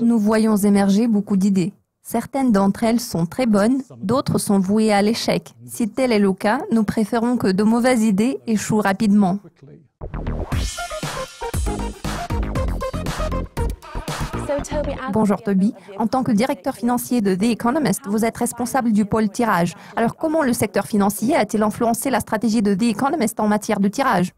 Nous voyons émerger beaucoup d'idées. Certaines d'entre elles sont très bonnes, d'autres sont vouées à l'échec. Si tel est le cas, nous préférons que de mauvaises idées échouent rapidement. Bonjour Toby. En tant que directeur financier de The Economist, vous êtes responsable du pôle tirage. Alors comment le secteur financier a-t-il influencé la stratégie de The Economist en matière de tirage ?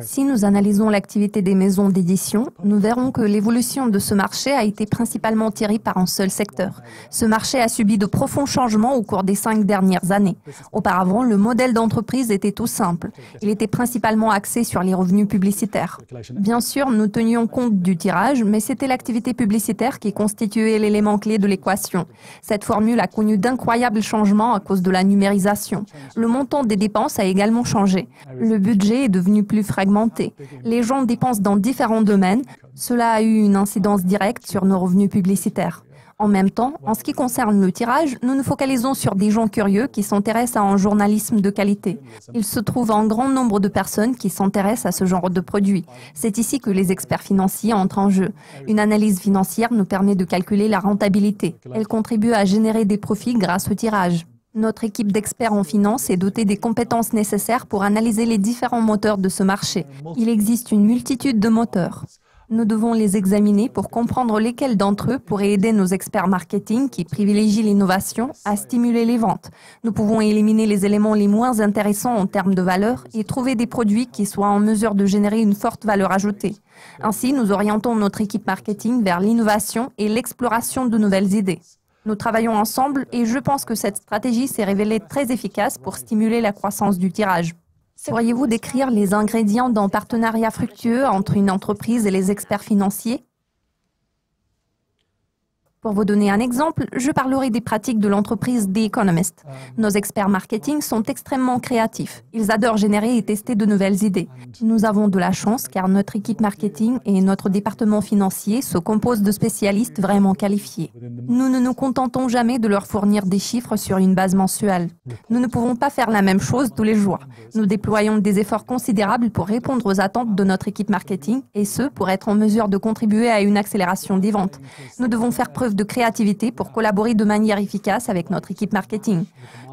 Si nous analysons l'activité des maisons d'édition, nous verrons que l'évolution de ce marché a été principalement tirée par un seul secteur. Ce marché a subi de profonds changements au cours des 5 dernières années. Auparavant, le modèle d'entreprise était tout simple. Il était principalement axé sur les revenus publicitaires. Bien sûr, nous tenions compte du tirage, mais c'était l'activité publicitaire qui constituait l'élément clé de l'équation. Cette formule a connu d'incroyables changements à cause de la numérisation. Le montant des dépenses a également changé. Le budget est devenu plus fragmenté. Les gens dépensent dans différents domaines. Cela a eu une incidence directe sur nos revenus publicitaires. En même temps, en ce qui concerne le tirage, nous nous focalisons sur des gens curieux qui s'intéressent à un journalisme de qualité. Il se trouve un grand nombre de personnes qui s'intéressent à ce genre de produits. C'est ici que les experts financiers entrent en jeu. Une analyse financière nous permet de calculer la rentabilité. Elle contribue à générer des profits grâce au tirage. Notre équipe d'experts en finance est dotée des compétences nécessaires pour analyser les différents moteurs de ce marché. Il existe une multitude de moteurs. Nous devons les examiner pour comprendre lesquels d'entre eux pourraient aider nos experts marketing qui privilégient l'innovation à stimuler les ventes. Nous pouvons éliminer les éléments les moins intéressants en termes de valeur et trouver des produits qui soient en mesure de générer une forte valeur ajoutée. Ainsi, nous orientons notre équipe marketing vers l'innovation et l'exploration de nouvelles idées. Nous travaillons ensemble et je pense que cette stratégie s'est révélée très efficace pour stimuler la croissance du tirage. Pourriez-vous décrire les ingrédients d'un partenariat fructueux entre une entreprise et les experts financiers ? Pour vous donner un exemple, je parlerai des pratiques de l'entreprise The Economist. Nos experts marketing sont extrêmement créatifs. Ils adorent générer et tester de nouvelles idées. Nous avons de la chance car notre équipe marketing et notre département financier se composent de spécialistes vraiment qualifiés. Nous ne nous contentons jamais de leur fournir des chiffres sur une base mensuelle. Nous ne pouvons pas faire la même chose tous les jours. Nous déployons des efforts considérables pour répondre aux attentes de notre équipe marketing et ce, pour être en mesure de contribuer à une accélération des ventes. Nous devons faire preuve de créativité pour collaborer de manière efficace avec notre équipe marketing.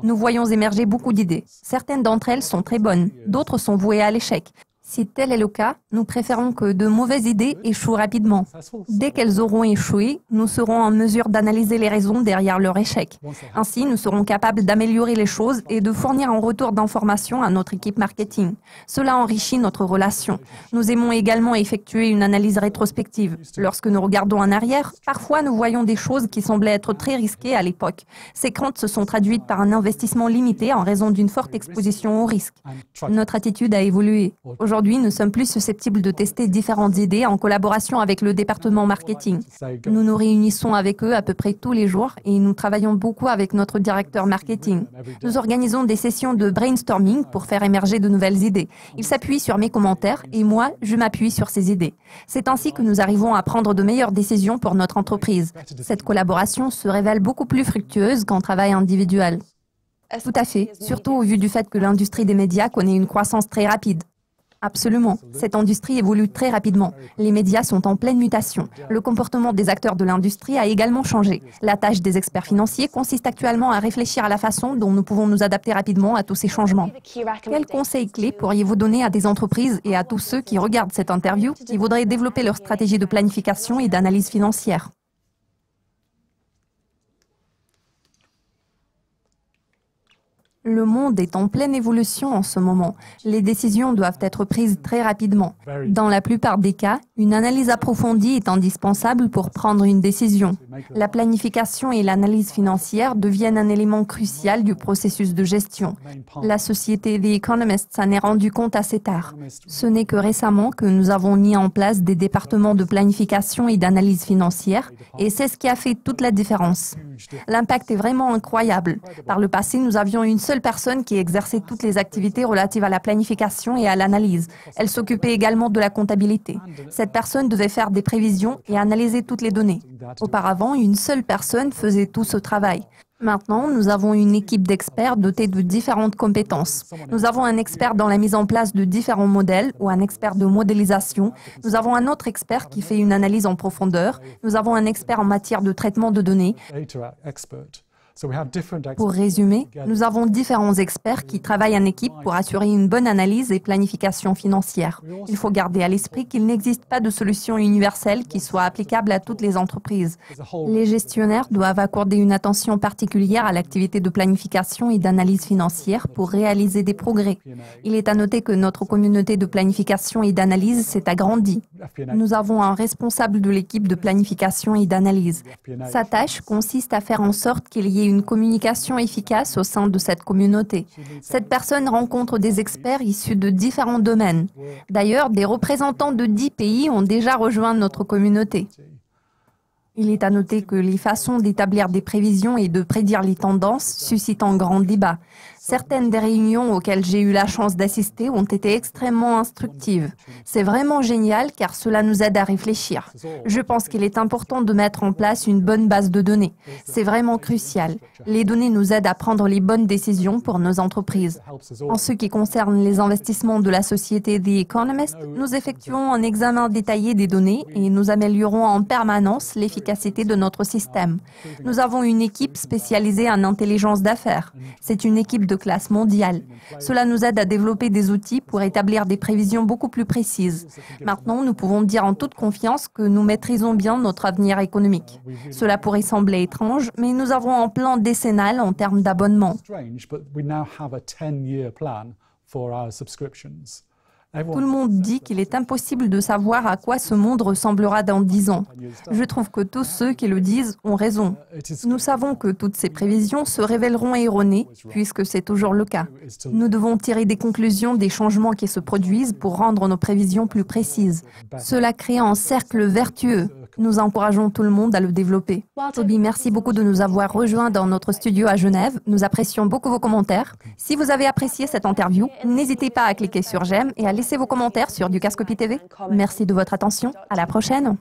Nous voyons émerger beaucoup d'idées. Certaines d'entre elles sont très bonnes, d'autres sont vouées à l'échec. Si tel est le cas, nous préférons que de mauvaises idées échouent rapidement. Dès qu'elles auront échoué, nous serons en mesure d'analyser les raisons derrière leur échec. Ainsi, nous serons capables d'améliorer les choses et de fournir un retour d'information à notre équipe marketing. Cela enrichit notre relation. Nous aimons également effectuer une analyse rétrospective. Lorsque nous regardons en arrière, parfois nous voyons des choses qui semblaient être très risquées à l'époque. Ces craintes se sont traduites par un investissement limité en raison d'une forte exposition au risque. Notre attitude a évolué. Aujourd'hui, nous sommes plus susceptibles de tester différentes idées en collaboration avec le département marketing. Nous nous réunissons avec eux à peu près tous les jours et nous travaillons beaucoup avec notre directeur marketing. Nous organisons des sessions de brainstorming pour faire émerger de nouvelles idées. Il s'appuie sur mes commentaires et moi, je m'appuie sur ses idées. C'est ainsi que nous arrivons à prendre de meilleures décisions pour notre entreprise. Cette collaboration se révèle beaucoup plus fructueuse qu'un travail individuel. Tout à fait, surtout au vu du fait que l'industrie des médias connaît une croissance très rapide. Absolument. Cette industrie évolue très rapidement. Les médias sont en pleine mutation. Le comportement des acteurs de l'industrie a également changé. La tâche des experts financiers consiste actuellement à réfléchir à la façon dont nous pouvons nous adapter rapidement à tous ces changements. Quels conseils clés pourriez-vous donner à des entreprises et à tous ceux qui regardent cette interview qui voudraient développer leur stratégie de planification et d'analyse financière ? Le monde est en pleine évolution en ce moment. Les décisions doivent être prises très rapidement. Dans la plupart des cas, une analyse approfondie est indispensable pour prendre une décision. La planification et l'analyse financière deviennent un élément crucial du processus de gestion. La société The Economist s'en est rendue compte assez tard. Ce n'est que récemment que nous avons mis en place des départements de planification et d'analyse financière, et c'est ce qui a fait toute la différence. L'impact est vraiment incroyable. Par le passé, nous avions une seule personne qui exerçait toutes les activités relatives à la planification et à l'analyse. Elle s'occupait également de la comptabilité. Cette personne devait faire des prévisions et analyser toutes les données. Auparavant, une seule personne faisait tout ce travail. Maintenant, nous avons une équipe d'experts dotée de différentes compétences. Nous avons un expert dans la mise en place de différents modèles ou un expert de modélisation. Nous avons un autre expert qui fait une analyse en profondeur. Nous avons un expert en matière de traitement de données. Pour résumer, nous avons différents experts qui travaillent en équipe pour assurer une bonne analyse et planification financière. Il faut garder à l'esprit qu'il n'existe pas de solution universelle qui soit applicable à toutes les entreprises. Les gestionnaires doivent accorder une attention particulière à l'activité de planification et d'analyse financière pour réaliser des progrès. Il est à noter que notre communauté de planification et d'analyse s'est agrandie. Nous avons un responsable de l'équipe de planification et d'analyse. Sa tâche consiste à faire en sorte qu'il y ait une communication efficace au sein de cette communauté. Cette personne rencontre des experts issus de différents domaines. D'ailleurs, des représentants de 10 pays ont déjà rejoint notre communauté. Il est à noter que les façons d'établir des prévisions et de prédire les tendances suscitent un grand débat. Certaines des réunions auxquelles j'ai eu la chance d'assister ont été extrêmement instructives. C'est vraiment génial car cela nous aide à réfléchir. Je pense qu'il est important de mettre en place une bonne base de données. C'est vraiment crucial. Les données nous aident à prendre les bonnes décisions pour nos entreprises. En ce qui concerne les investissements de la société The Economist, nous effectuons un examen détaillé des données et nous améliorons en permanence l'efficacité de notre système. Nous avons une équipe spécialisée en intelligence d'affaires. C'est une équipe de classe mondiale. Cela nous aide à développer des outils pour établir des prévisions beaucoup plus précises. Maintenant, nous pouvons dire en toute confiance que nous maîtrisons bien notre avenir économique. Cela pourrait sembler étrange, mais nous avons un plan décennal en termes d'abonnement. Tout le monde dit qu'il est impossible de savoir à quoi ce monde ressemblera dans 10 ans. Je trouve que tous ceux qui le disent ont raison. Nous savons que toutes ces prévisions se révéleront erronées, puisque c'est toujours le cas. Nous devons tirer des conclusions des changements qui se produisent pour rendre nos prévisions plus précises. Cela crée un cercle vertueux. Nous encourageons tout le monde à le développer. Toby, merci beaucoup de nous avoir rejoints dans notre studio à Genève. Nous apprécions beaucoup vos commentaires. Si vous avez apprécié cette interview, n'hésitez pas à cliquer sur j'aime et à laisser vos commentaires sur Dukascopy TV. Merci de votre attention. À la prochaine.